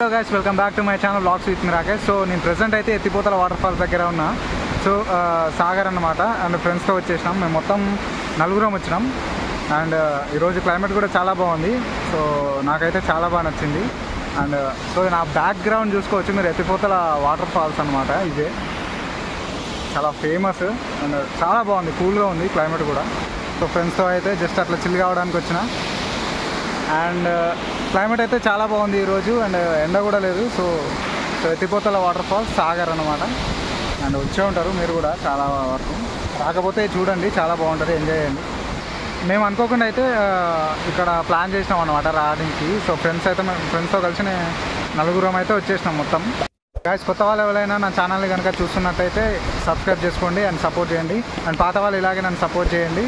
Hello guys, welcome back to my channel vlogs with me Rakesh. So నేను present అయితే ఎత్తిపోతల water falls దగ్గర ఉన్నా. సో సాగర్ అన్నమాట. అండ్ ఫ్రెండ్స్తో వచ్చేసినాం. మేము మొత్తం నలుగురం వచ్చినాం. అండ్ ఈరోజు క్లైమేట్ కూడా చాలా బాగుంది. సో నాకైతే చాలా బాగా నచ్చింది. అండ్ సో నా బ్యాక్గ్రౌండ్ చూసుకోవచ్చు మీరు, ఎత్తిపోతల వాటర్ ఫాల్స్ అనమాట. ఇదే చాలా ఫేమస్ అండ్ చాలా బాగుంది, కూల్గా ఉంది క్లైమేట్ కూడా. సో ఫ్రెండ్స్తో అయితే జస్ట్ అట్లా చిల్ కావడానికి వచ్చిన. అండ్ క్లైమేట్ అయితే చాలా బాగుంది ఈరోజు. అండ్ ఎండ కూడా లేదు. సో ఎత్తిపోతల వాటర్ ఫాల్స్ సాగర్ అనమాట. అండ్ వచ్చే ఉంటారు మీరు కూడా చాలా వరకు. రాకపోతే చూడండి, చాలా బాగుంటుంది, ఎంజాయ్ చేయండి. మేము అనుకోకుండా అయితే ఇక్కడ ప్లాన్ చేసినాం అనమాట రావడానికి. సో ఫ్రెండ్స్తో కలిసి నలుగురం అయితే వచ్చేసినాం మొత్తం. గాయస్, కొత్త వాళ్ళు ఎవరైనా నా ఛానల్ని కనుక చూస్తున్నట్టయితే సబ్స్క్రైబ్ చేసుకోండి అండ్ సపోర్ట్ చేయండి. అండ్ పాత వాళ్ళు ఇలాగే నన్ను సపోర్ట్ చేయండి.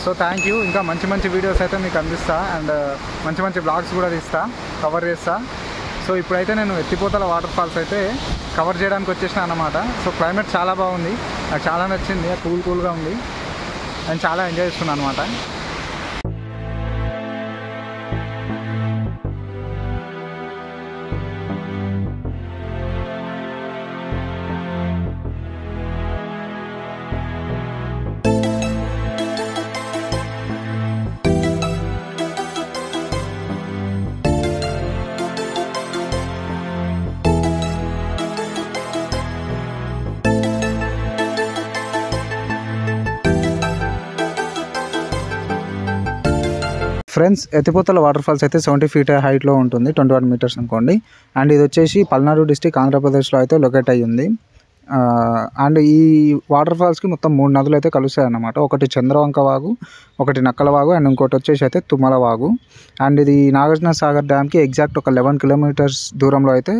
So thank you. ఇంకా మంచి మంచి వీడియోస్ అయితే మీకు అందిస్తా. అండ్ మంచి మంచి బ్లాగ్స్ కూడా కవర్ చేస్తా. సో ఇప్పుడైతే నేను ఎత్తిపోతల వాటర్ ఫాల్స్ అయితే కవర్ చేయడానికి వచ్చేసిన అన్నమాట. సో క్లైమేట్ చాలా బాగుంది, నాకు చాలా నచ్చింది, కూల్గా ఉంది. నేను చాలా ఎంజాయ్ చేస్తున్నాను అనమాట. ఫ్రెండ్స్, ఎత్తిపోతల వాటర్ ఫాల్స్ అయితే 70 feet హైట్లో ఉంటుంది, 21 meters అనుకోండి. అండ్ ఇది వచ్చేసి పల్నాడు డిస్టిక్ ఆంధ్రప్రదేశ్లో అయితే లొకేట్ అయ్యి ఉంది. అండ్ ఈ వాటర్ ఫాల్స్కి మొత్తం 3 నదులు అయితే కలుస్తాయి అన్నమాట. ఒకటి చంద్రవంక వాగు, ఒకటి నక్కల వాగు, అండ్ ఇంకోటి వచ్చేసి అయితే తుమ్మల వాగు. అండ్ ఇది నాగార్జున సాగర్ డ్యామ్కి ఎగ్జాక్ట్ ఒక 11 kilometers దూరంలో అయితే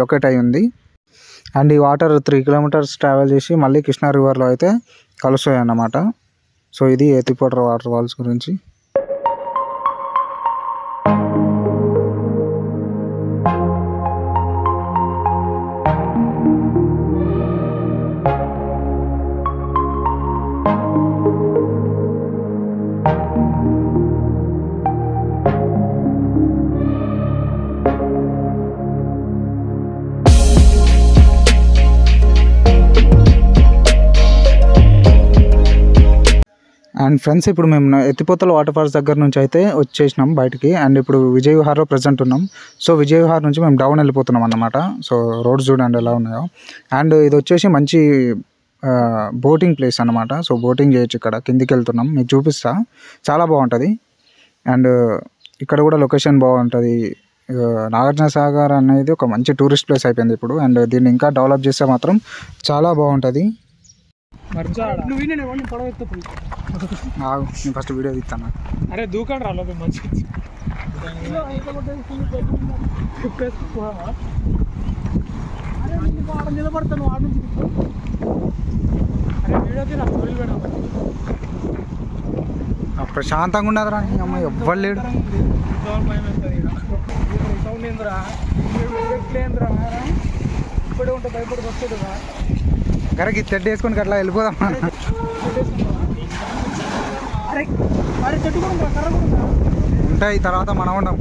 లొకేట్ అయ్యి ఉంది. అండ్ ఈ వాటర్ 3 kilometers ట్రావెల్ చేసి మళ్ళీ కృష్ణా రివర్లో అయితే కలుస్తాయి అన్నమాట. సో ఇది ఎత్తిపోతల వాటర్ ఫాల్స్ గురించి. అండ్ ఫ్రెండ్స్, ఇప్పుడు మేము ఎత్తిపోతల వాటర్ ఫాల్స్ దగ్గర నుంచి అయితే వచ్చేసినాం బయటికి. అండ్ ఇప్పుడు విజయ్ విహార్లో ప్రజెంట్ ఉన్నాం. సో విజయ్ విహార్ నుంచి మేము డౌన్ వెళ్ళిపోతున్నాం అన్నమాట. సో రోడ్స్ చూడండి ఎలా ఉన్నాయో. అండ్ ఇది వచ్చేసి మంచి బోటింగ్ ప్లేస్ అన్నమాట. సో బోటింగ్ చేయొచ్చు ఇక్కడ. కిందికి వెళ్తున్నాం, మీకు చూపిస్తా, చాలా బాగుంటుంది. అండ్ ఇక్కడ కూడా లొకేషన్ బాగుంటుంది. నాగార్జున సాగర్ అనేది ఒక మంచి టూరిస్ట్ ప్లేస్ అయిపోయింది ఇప్పుడు. అండ్ దీన్ని ఇంకా డెవలప్ చేస్తే మాత్రం చాలా బాగుంటుంది. నేను ఫస్ట్ వీడియో తీస్తాను. అరే దూకండి రా లోపల మంచి నిలబడతాను వాడు నుంచి. అరే వీడియో తీరా ప్రశాంతంగా ఉండదురా, అమ్మ ఎవ్వరు లేడు. సౌండ్ ఏందిరా, ఏంద్రా ఇప్పుడే ఉంటే భయపడి వస్తుందిరా. గరకి తెడ్డు వేసుకొని అట్లా వెళ్ళిపోదాం. ఉంటాయి తర్వాత మనం ఉండం.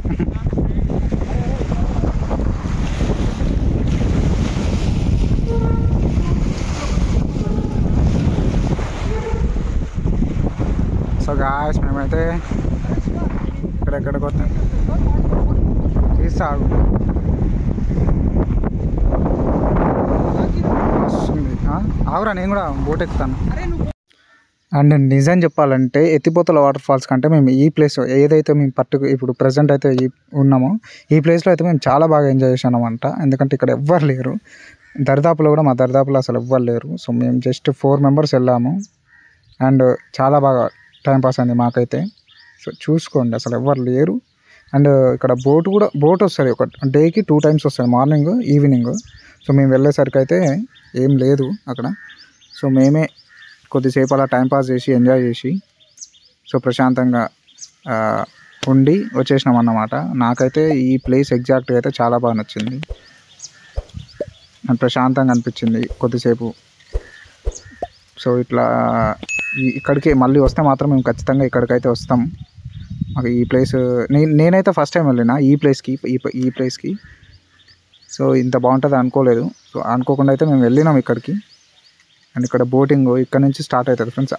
సో గాయస్, మేమైతే ఇక్కడెక్కడికి వస్తాం తీసాగు ఆగురా, నేను కూడా బోట్ ఎక్కుతాను. అండ్ నిజం చెప్పాలంటే ఎత్తిపోతల వాటర్ ఫాల్స్ కంటే మేము ఈ ప్లేస్ ఏదైతే మేము ఇప్పుడు ప్రజెంట్ అయితే ఉన్నామో ఈ ప్లేస్లో అయితే మేము చాలా బాగా ఎంజాయ్ చేసామంట. ఎందుకంటే ఇక్కడ ఎవ్వరు లేరు, దరిదాపులో కూడా మా దరిదాపులో అసలు ఎవ్వరు లేరు. సో మేము జస్ట్ 4 members వెళ్ళాము. అండ్ చాలా బాగా టైంపాస్ అయింది మాకైతే. సో చూసుకోండి, అసలు ఎవ్వరు లేరు. అండ్ ఇక్కడ బోట్ వస్తుంది, ఒక డేకి 2 times వస్తుంది, మార్నింగ్ ఈవినింగ్. సో మేము వెళ్ళేసరికి అయితే ఏం లేదు అక్కడ. సో మేమే కొద్దిసేపు అలా టైంపాస్ చేసి ఎంజాయ్ చేసి సో ప్రశాంతంగా ఉండి వచ్చేసినాం అన్నమాట. నాకైతే ఈ ప్లేస్ ఎగ్జాక్ట్గా అయితే చాలా బాగా నచ్చింది. ప్రశాంతంగా అనిపించింది కొద్దిసేపు. సో ఇట్లా ఇక్కడికి మళ్ళీ వస్తే మాత్రం మేము ఖచ్చితంగా ఇక్కడికైతే వస్తాం. మాకు ఈ ప్లేస్ నేనైతే ఫస్ట్ టైం వెళ్ళిన ఈ ప్లేస్కి. సో ఇంత బాగుంటుంది అనుకోలేదు. సో అనుకోకుండా అయితే మేము వెళ్ళినాం ఇక్కడికి. అండ్ ఇక్కడ బోటింగ్ ఇక్కడ నుంచి స్టార్ట్ అవుతుంది ఫ్రెండ్స్.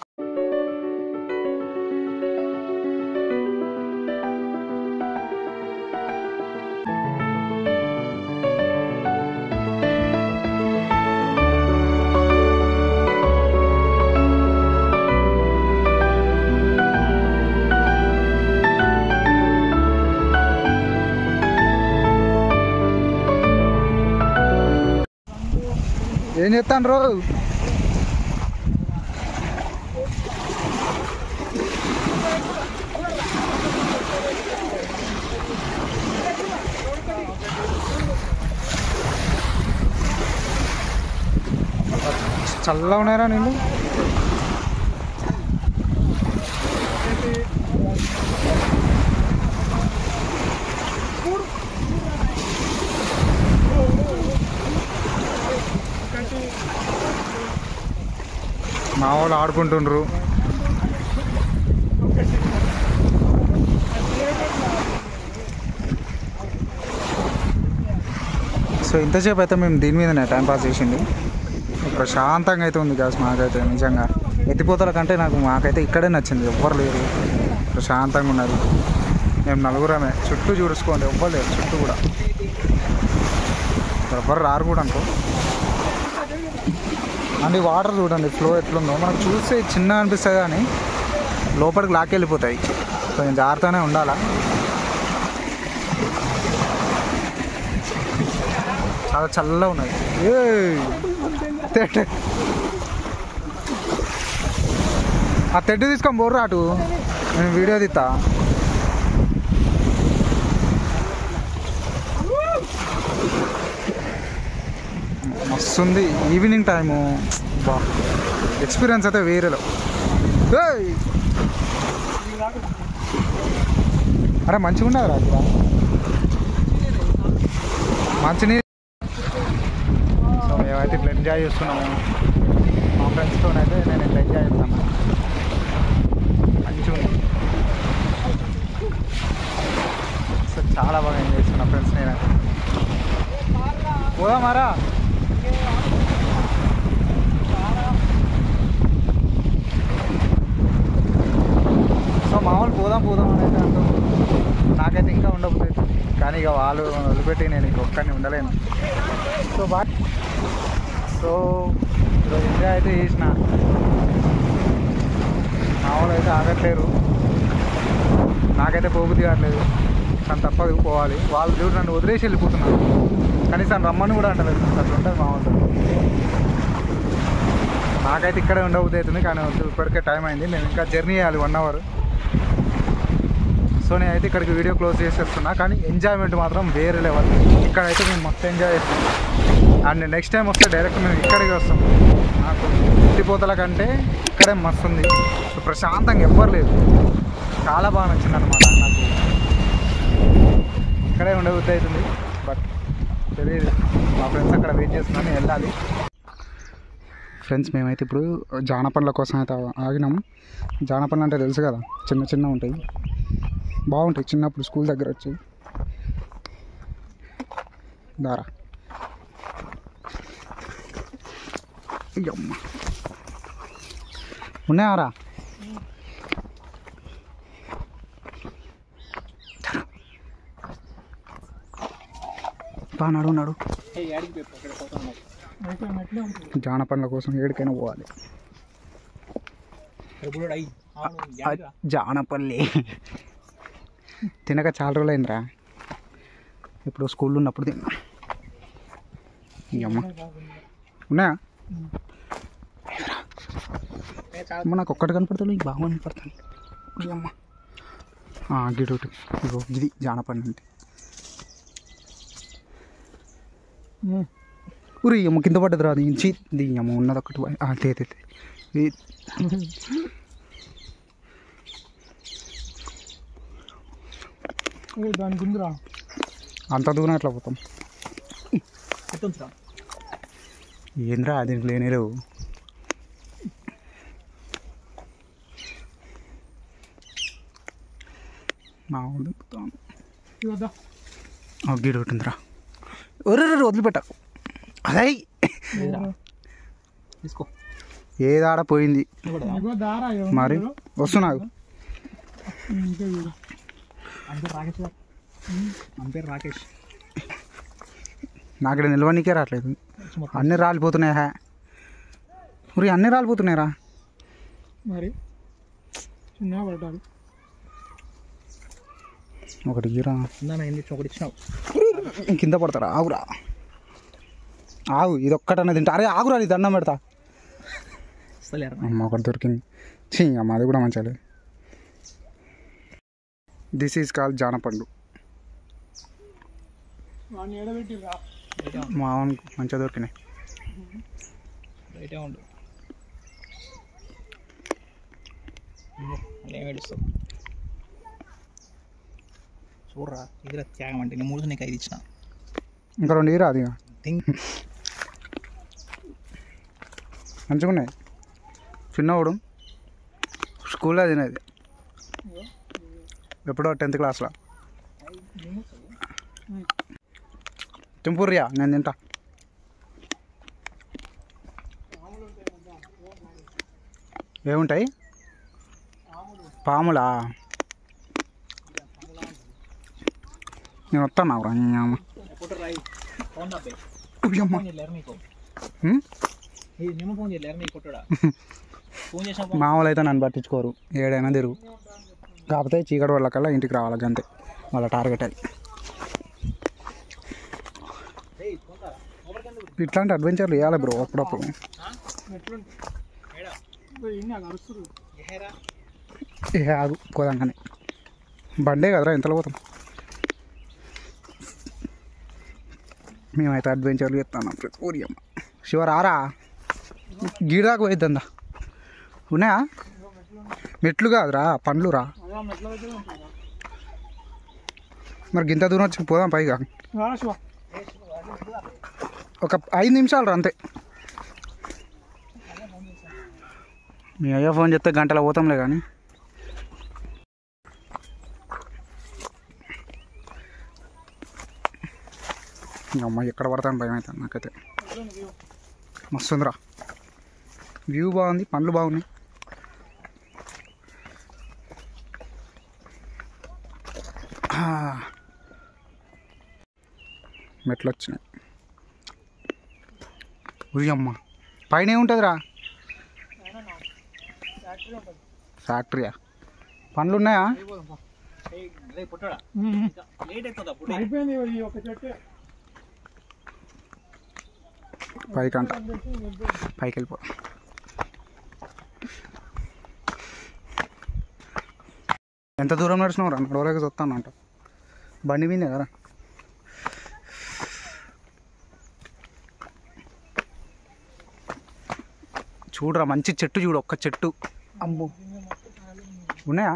ఏం చెప్తాను రో చల్లగా ఉన్నారా నీళ్ళు. మా వాళ్ళు ఆడుకుంటుండ్రు. సో ఇంతసేపు అయితే మేము దీని మీదనే టైంపాస్ చేసింది. ప్రశాంతంగా అయితే ఉంది గ్యాస్. మాకైతే నిజంగా ఎత్తిపోతల కంటే మాకైతే ఇక్కడే నచ్చింది. ఎవ్వరు లేరు, ప్రశాంతంగా ఉన్నారు. మేము నలుగురమే. చుట్టూ చూసుకోండి, ఎవ్వరు లేరు చుట్టూ కూడా. ఎవ్వరు రారు కూడా అనుకో. అండ్ వాటర్ చూడండి ఫ్లో ఎట్లుందో. మనకు చూస్తే చిన్న అనిపిస్తుంది కానీ లోపలికి లాక్కెళ్ళిపోతాయి. కొంచెం జాగ్రత్తగానే ఉండాలా. చాలా చల్లగా ఉన్నది. ఆ తెడ్డు తీసుకొని పోర్రా అటు, నేను వీడియో తీస్తా. మస్తుంది ఈవినింగ్ టైము. బా ఎక్స్పీరియన్స్ అయితే వేరేలో. అరే మంచిగా ఉండదు రా అక్కడ మంచినీరు. సో మేమైతే ఇట్లా ఎంజాయ్ చేస్తున్నాము. మా ఫ్రెండ్స్తో అయితే నేను ఇట్లా ఎంజాయ్ చేస్తాను. మంచిగా ఉంది. సో చాలా బాగా ఎంజాయ్ చేస్తున్నా ఫ్రెండ్స్ నేనైతే. పోదామారా? సో మామూలు పోదాం అని అయితే అంటాం. నాకైతే ఇంకా ఉండబోతుంది కానీ ఇక వాళ్ళు వదిలిపెట్టి నేను ఇంకొక్కడిని ఉండలేను. సో సో ఈరోజు ఎంజాయ్ అయితే చేసిన. మామూలు అయితే ఆగట్లేరు. నాకైతే పోబుద్ది కావట్లేదు కానీ తప్పదు పోవాలి. వాళ్ళు చూడు నన్ను వదిలేసి వెళ్ళిపోతున్నారు. కనీసం రమ్మని కూడా అంటలేదు. అట్లా ఉంటుంది మామూలు. నాకైతే ఇక్కడే ఉండబుద్ధి అవుతుంది కానీ ఇప్పటికే టైం అయింది. మేము ఇంకా జర్నీ చేయాలి 1 hour. సో నేనైతే ఇక్కడికి వీడియో క్లోజ్ చేసేస్తున్నా. కానీ ఎంజాయ్మెంట్ మాత్రం వేరే లెవెల్. ఇక్కడైతే మేము మస్తు ఎంజాయ్ చేస్తాం. అండ్ నెక్స్ట్ టైం వస్తే డైరెక్ట్ మేము ఇక్కడికి వస్తాం. నాకు ఎత్తిపోతల కంటే ఇక్కడే మస్తు ఉంది. ప్రశాంతంగా ఎవ్వరు లేదు. చాలా బాగా నచ్చింది అనమాట నాకు. ఇక్కడే ఉండబుద్ధి అవుతుంది బట్ తెలియదు. మా ఫ్రెండ్స్ అక్కడ వెయిట్ చేస్తున్నాను, వెళ్ళాలి. ఫ్రెండ్స్ మేమైతే ఇప్పుడు జానపండ్ల కోసం అయితే ఆగినాం. జానపండ్లు అంటే తెలుసు కదా, చిన్న ఉంటాయి, బాగుంటాయి. చిన్నప్పుడు స్కూల్ దగ్గర వచ్చాయి. దారా అమ్మ ఉన్నాయారా? నడు జానపండ్ల కోసం ఏడికైనా పోవాలి. జానపల్లి తినక చాలా రోజులు అయిందిరా. ఇప్పుడు స్కూల్లో ఉన్నప్పుడు తిన్నా. అమ్మ ఉన్నాయా? అమ్మ నాకు ఒక్కటి కనపడతాడు, బాగా కనపడతాను. అమ్మ గిడు ఇగో ఇది జానపండు అంటే. ఊరి అమ్మ కింద పడ్డది రాదు. ది అమ్మ ఉన్నది ఒకటి దాని గుందురా అంత దూరం ఎట్లా పోతాం? ఏంద్రా దీనికి లేనే లేవు. మామిడి దింపుతాను. ఇవద్దా గీడు ఉంటుందిరా. ఒరే వదిలిపెట్ట. అదే తీసుకో. ఏది ఆడపోయింది దారా మరి. వస్తున్నావు పేరు రాకేష్. నాకు ఇక్కడ నిల్వనికే రావట్లేదు. అన్నీ రాలిపోతున్నాయి. మరి అన్నీ రాలిపోతున్నాయిరా. మరి చిన్నగా పడ్డాడు. ఒకటి గీరా ఒకటి ఇచ్చినావు కింద పడతారా. ఆగురా ఆగు. ఇది ఒక్కటన్నా తింటా. అరే ఆగురా, నీ దండం పెడతా. అమ్మ ఒకటి దొరికింది. చీ అమ్మ అది కూడా మంచిగా లేదు. దిస్ ఈజ్ కాల్ జానపండు. మామూలు మంచిగా దొరికినాయి. చూడరా ఇది త్యాగం అంటే నేను 3 నీకు 5 ఇచ్చిన. ఇంకా 2 ఇరా. అది మంచిగా ఉన్నాయి. చిన్నవాడు స్కూల్లో తినేది ఎప్పుడో 10th క్లాస్లో. తింపుర్రియా నేను తింటా. ఏముంటాయి? పాములా? నేను వస్తాను రా. మామూలు అయితే నన్ను పట్టించుకోరు, ఏడైనా తిరుగు. కాకపోతే చీకటి వాళ్ళకల్లా ఇంటికి రావాలి, అంతే వాళ్ళ టార్గెట్. అది ఇట్లాంటి అడ్వెంచర్లు ఇవ్వాలి బ్రో అప్పుడప్పుడు. ఆగు కోదంగానే బండే కదరా, ఎంతలో పోతాం. మేమైతే అడ్వెంచర్లు చెప్తాను. ఊరియమ్మ శివ రారా, గీడాకు పోయిద్దా. ఉన్నాయా? మెట్లు కాదురా, పండ్లు రా. మరి గింత దూరం వచ్చి పోదాం పైగా. ఒక 5 నిమిషాలు రా అంతే. మీ అయ్యా ఫోన్ చేస్తే గంటలో పోతాంలే. కానీ అమ్మ ఎక్కడ పడతాను భయం అవుతుంది నాకైతే. మస్తుందిరా, వ్యూ బాగుంది, పండ్లు బాగున్నాయి. మెట్లు వచ్చినాయి. ఉరియమ్మ పైన ఏముంటుందిరా? ఫ్యాక్టరీయా? పండ్లు ఉన్నాయా? పైకి అంట, పైకి వెళ్ళిపో. ఎంత దూరం నడిచినావు రా? నడవలేక చూస్తాను అంట. బండి మీదే కదా. చూడరా మంచి చెట్టు చూడు, ఒక్క చెట్టు. అమ్మో ఉన్నాయా?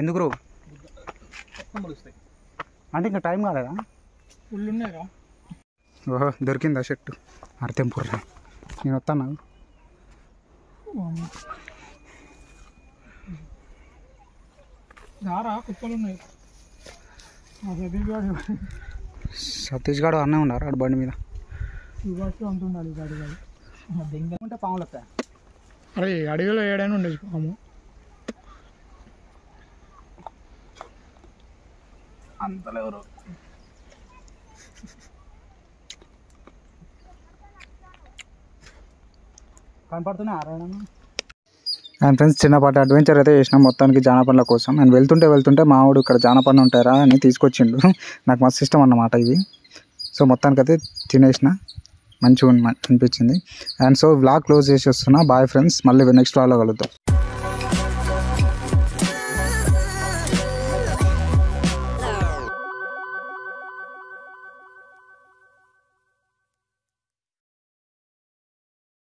ఎందుకు రో అంటే ఇంకా టైం కాలేదా? ఓహో దొరికిందా చెట్టు? అర్థంపుర్రా. నేను వస్తాను. సతీష్ గారు అన్నీ ఉన్నారు ఆడ బండి మీద. పాములు వస్తాయి. అరే అడవిలో ఏడైనా ఉండేది పాము. అంతలేవరు కనపడుతున్నాయి. అండ్ ఫ్రెండ్స్ చిన్నపాటి అడ్వెంచర్ అయితే చేసినాం మొత్తానికి జానపండ్ల కోసం. అండ్ వెళ్తుంటే మావాడు ఇక్కడ జానపండు ఉంటారా అని తీసుకొచ్చిండు. నాకు మస్తు ఇష్టం అన్నమాట ఇవి. సో మొత్తానికి అయితే తినేసిన, మంచిగా అనిపించింది. అండ్ సో వ్లాగ్ క్లోజ్ చేసి వస్తున్నా. బాయ్ ఫ్రెండ్స్, మళ్ళీ నెక్స్ట్ వ్లాగ్లో కలుద్దాం.